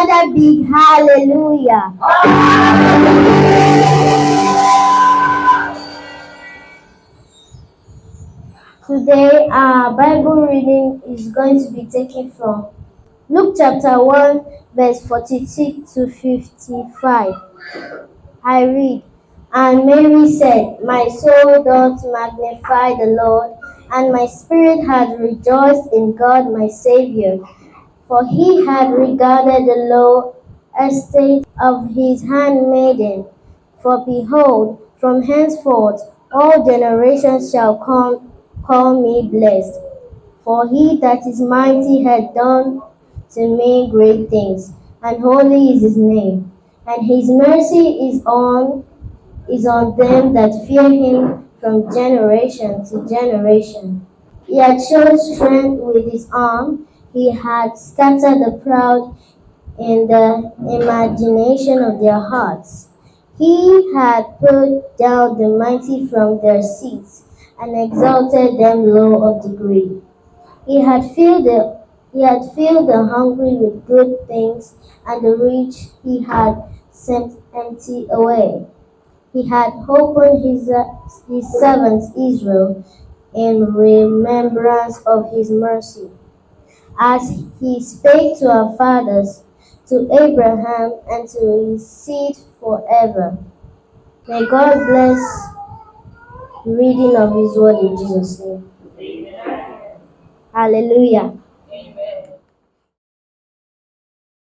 another big hallelujah. Today our Bible reading is going to be taken from Luke chapter 1 verse 46 to 55. I read, "And Mary said, My soul doth magnify the Lord, and my spirit hath rejoiced in God my Saviour, for he hath regarded the low estate of his handmaiden. For behold, from henceforth all generations shall call me blessed. For he that is mighty hath done to me great things, and holy is his name. And his mercy is on them that fear him from generation to generation. He had shown strength with his arm. He had scattered the proud in the imagination of their hearts. He had put down the mighty from their seats and exalted them low of degree. He had filled the hungry with good things, and the rich he had sent empty away. He had opened his servant Israel in remembrance of his mercy, as he spake to our fathers, to Abraham, and to his seed forever." May God bless the reading of his word in Jesus' name. Hallelujah.